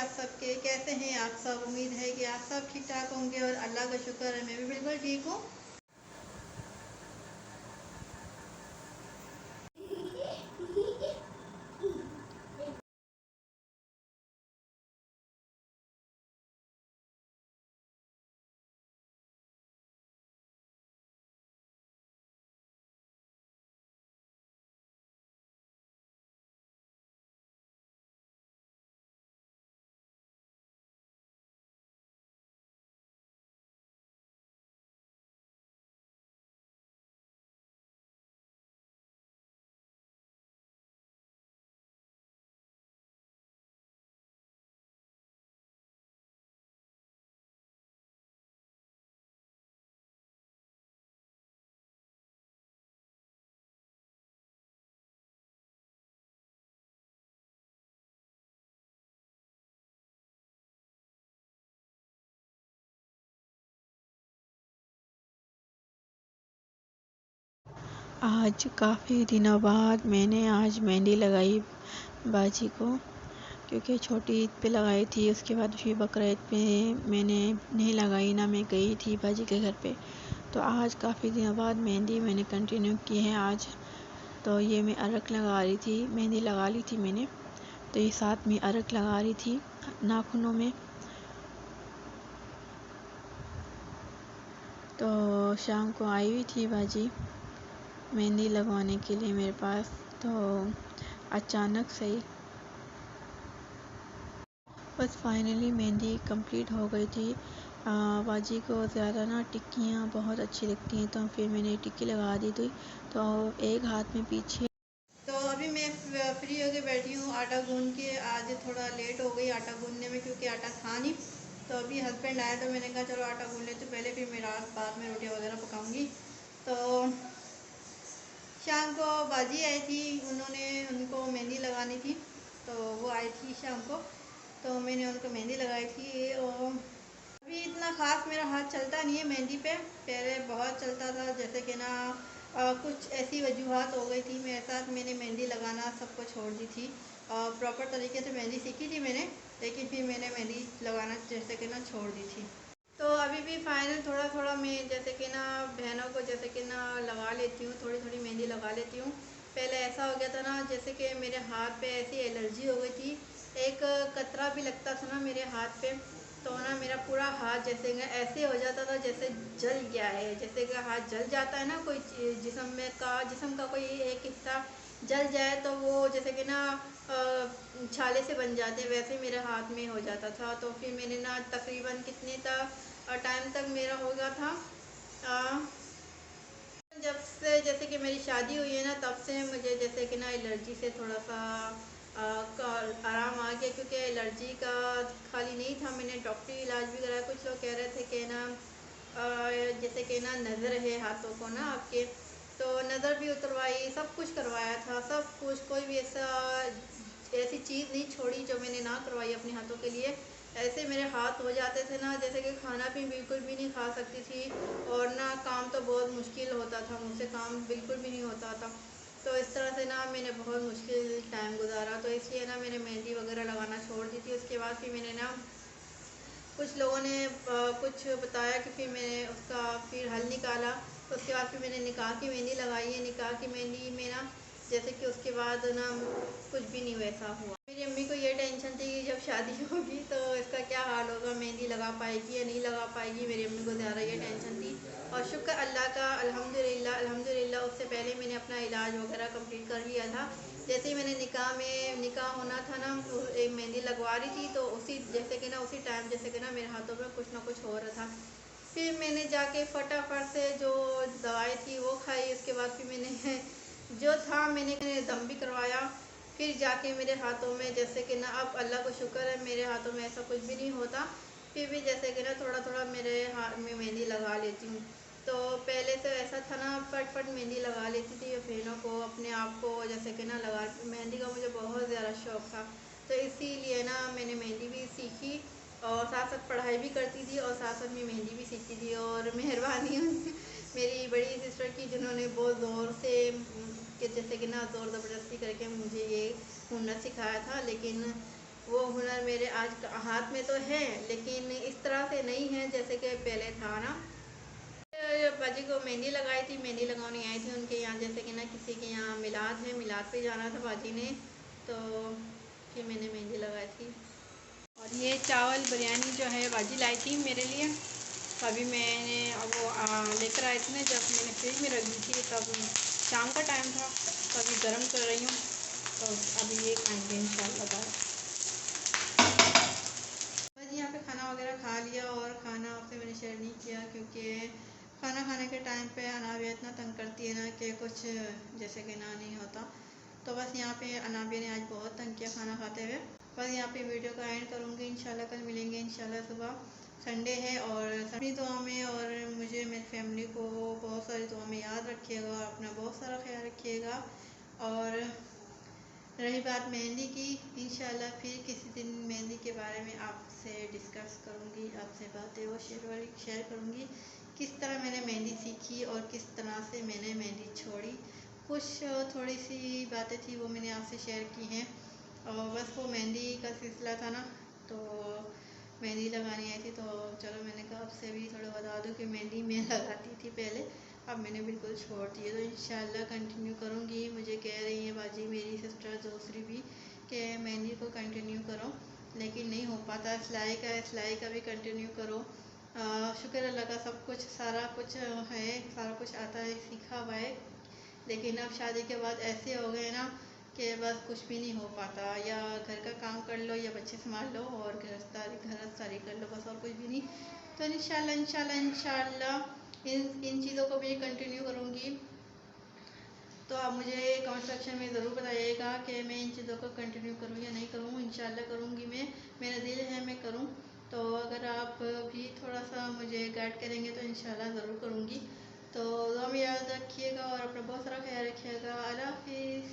आप सबके, कैसे हैं आप सब। उम्मीद है कि आप सब ठीक ठाक होंगे और अल्लाह का शुक्र है मैं भी बिल्कुल ठीक हूँ। आज काफ़ी दिनों बाद मैंने आज मेहंदी लगाई बाजी को, क्योंकि छोटी ईद पे लगाई थी। उसके बाद फिर बकरा ईद पे मैंने नहीं लगाई, ना मैं गई थी बाजी के घर पे। तो आज काफ़ी दिनों बाद मेहंदी मैंने कंटिन्यू की है आज। तो ये मैं अरक लगा रही थी, मेहंदी लगा ली थी मैंने, तो ये साथ में अरक लगा रही थी नाखूनों में। तो शाम को आई हुई थी बाजी मेहंदी लगवाने के लिए मेरे पास, तो अचानक से ही बस फाइनली मेहंदी कंप्लीट हो गई थी। बाजी को ज़्यादा ना टिक्कियाँ बहुत अच्छी लगती हैं, तो फिर मैंने टिक्की लगा दी थी। तो एक हाथ में पीछे। तो अभी मैं फ्री होके बैठी हूँ आटा गूंद के। आज थोड़ा लेट हो गई आटा गूंदने में क्योंकि आटा था नहीं। तो अभी हस्बैंड आया तो मैंने कहा चलो आटा गूंद लेते पहले, फिर मैं रात बाद में रोटियाँ वगैरह पकाऊंगी। तो शाम को बाजी आई थी, उनको मेहंदी लगानी थी, तो वो आई थी शाम को। तो मैंने उनको मेहंदी लगाई थी। और अभी इतना ख़ास मेरा हाथ चलता नहीं है मेहंदी पे। पहले बहुत चलता था, जैसे कि ना कुछ ऐसी वजूहत हो गई थी मेरे साथ, मैंने मेहंदी लगाना सबको छोड़ दी थी। प्रॉपर तरीके से मेहंदी सीखी थी मैंने, लेकिन फिर मैंने मेहंदी लगाना जैसे कि ना छोड़ दी थी। तो अभी भी फाइनल थोड़ा थोड़ा मैं जैसे कि ना बहनों को जैसे कि ना लगा लेती हूँ, थोड़ी थोड़ी मेहंदी लगा लेती हूँ। पहले ऐसा हो गया था ना, जैसे कि मेरे हाथ पे ऐसी एलर्जी हो गई थी, एक कतरा भी लगता था ना मेरे हाथ पे, तो ना मेरा पूरा हाथ जैसे ऐसे हो जाता था जैसे जल गया है। जैसे कि हाथ जल जाता है ना, कोई जिस्म का कोई एक हिस्सा जल जाए तो वो जैसे कि ना छाले से बन जाते हैं, वैसे मेरे हाथ में हो जाता था। तो फिर मैंने ना तकरीबन कितने टाइम तक मेरा हो गया था, अ, जब से जैसे कि मेरी शादी हुई है ना, तब से मुझे जैसे कि ना एलर्जी से थोड़ा सा आराम आ गया। क्योंकि एलर्जी का खाली नहीं था, मैंने डॉक्टरी इलाज भी कराया। कुछ लोग कह रहे थे कि ना जैसे कि ना नज़र है हाथों को ना आपके, तो नज़र भी उतरवाई, सब कुछ करवाया था, सब कुछ। कोई भी ऐसी चीज़ नहीं छोड़ी जो मैंने ना करवाई अपने हाथों के लिए। ऐसे मेरे हाथ हो जाते थे ना, जैसे कि खाना भी बिल्कुल भी नहीं खा सकती थी, और ना काम तो बहुत मुश्किल होता था, मुझसे काम बिल्कुल भी नहीं होता था। तो इस तरह से ना मैंने बहुत मुश्किल टाइम गुजारा, तो इसलिए ना मैंने मेहंदी वगैरह लगाना छोड़ दी थी। उसके बाद फिर मैंने ना कुछ लोगों ने कुछ बताया कि फिर मैंने उसका फिर हल निकाला। तो उसके बाद फिर मैंने निकाह की मेहंदी लगाई है। निकाह की मेहंदी में ना जैसे कि उसके बाद ना कुछ भी नहीं वैसा हुआ। मेरी अम्मी को ये टेंशन थी कि जब शादी होगी तो इसका क्या हाल होगा, मेहंदी लगा पाएगी या नहीं लगा पाएगी। मेरी अम्मी को ज़्यादा ये टेंशन थी। और शुक्र अल्लाह का, अल्हम्दुलिल्लाह अल्हम्दुलिल्लाह, उससे पहले मैंने अपना इलाज वगैरह कंप्लीट कर लिया था। जैसे ही मैंने निकाह होना था ना, तो एक मेहंदी लगवा रही थी, तो उसी जैसे कि ना उसी टाइम जैसे कि ना मेरे हाथों में कुछ ना कुछ हो रहा था। फिर मैंने जाके फटाफट से जो दवाई थी वो खाई। उसके बाद फिर मैंने जो था मैंने दम भी करवाया। फिर जाके मेरे हाथों में जैसे कि ना, अब अल्लाह को शुक्र है मेरे हाथों में ऐसा कुछ भी नहीं होता। फिर भी जैसे कि ना थोड़ा थोड़ा मेरे हाथ में मेहंदी लगा लेती हूँ। तो पहले तो ऐसा था ना, फट फट मेहंदी लगा लेती थी बहनों को, अपने आप को जैसे कि ना लगा, मेहंदी का मुझे बहुत ज़्यादा शौक़ था। तो इसीलिए ना मैंने मेहंदी भी सीखी, और साथ साथ पढ़ाई भी करती थी, और साथ साथ में मेहंदी भी सीखती थी। और मेहरबानी मेरी बड़ी सिस्टर की, जिन्होंने बहुत ज़ोर से कि जैसे कि ना ज़ोर ज़बरदस्ती करके मुझे ये हुनर सिखाया था। लेकिन वो हुनर मेरे आज हाथ में तो है, लेकिन इस तरह से नहीं है जैसे कि पहले था ना। बाजी को मेहंदी लगाई थी, मेहंदी लगाने आई थी उनके यहाँ, जैसे कि ना किसी के यहाँ मिलाद है, मिलाद पे जाना था बाजी ने, तो फिर मैंने मेहंदी लगाई थी। और ये चावल बिरयानी जो है बाजी लाई थी मेरे लिए, अभी मैंने वो लेकर आई थी ना, जब मैंने फ्रिज में रख दी थी तब शाम का टाइम था, तो अभी गर्म कर रही हूँ, तो अभी ये खाएंगे इंशाल्लाह। बस यहाँ पे खाना वगैरह खा लिया, और खाना आपसे मैंने शेयर नहीं किया क्योंकि खाना खाने के टाइम पे अनाबिया इतना तंग करती है ना कि कुछ जैसे कि ना नहीं होता। तो बस यहाँ पे अनाबिया ने आज बहुत तंग किया खाना खाते हुए। बस यहाँ पे वीडियो का एंड करूँगी, इंशाल्लाह कल मिलेंगे इंशाल्लाह सुबह, संडे है, और अपनी दुआ में और मुझे मेरी फैमिली को बहुत सारी दुआ में याद रखिएगा, और अपना बहुत सारा ख्याल रखिएगा। और रही बात मेहंदी की, इंशाल्लाह फिर किसी दिन मेहंदी के बारे में आपसे डिस्कस करूँगी, आपसे बातें वो शेयर करूँगी, किस तरह मैंने मेहंदी सीखी और किस तरह से मैंने मेहंदी छोड़ी। कुछ थोड़ी सी बातें थी वो मैंने आपसे शेयर की हैं, और बस वो मेहंदी का सिलसिला था ना, तो मेहंदी लगानी आई थी, तो चलो मैंने कहा आपसे भी थोड़ा बता दूँ कि मेहंदी मैं लगाती थी पहले, अब मैंने बिल्कुल छोड़ दी है। तो इंशाल्लाह कंटिन्यू करूँगी। मुझे कह रही है बाजी मेरी सिस्टर दूसरी भी कि मेहंदी को कंटिन्यू करो, लेकिन नहीं हो पाता। सिलाई का भी कंटिन्यू करो। शुक्र अल्लाह का, सब कुछ सारा कुछ है, सारा कुछ आता है, सीखा हुआ है, लेकिन अब शादी के बाद ऐसे हो गए ना कि बस कुछ भी नहीं हो पाता, या घर का काम कर लो या बच्चे संभाल लो और गृहस्थारी कर लो, बस और कुछ भी नहीं। तो इंशाल्लाह इंशाल्लाह इंशाल्लाह इन चीज़ों को भी कंटिन्यू करूँगी। तो आप मुझे कमेंट सेक्शन में ज़रूर बताइएगा कि मैं इन चीज़ों को कंटिन्यू करूँ या नहीं करूँ। इंशाल्लाह करूँगी मैं, मेरा दिल है मैं करूँ। तो अगर आप भी थोड़ा सा मुझे गाइड करेंगे तो इंशाल्लाह ज़रूर करूँगी। तो दुआ में याद रखिएगा और अपना बहुत सारा ख्याल रखिएगा। अल्लाह हाफिज़।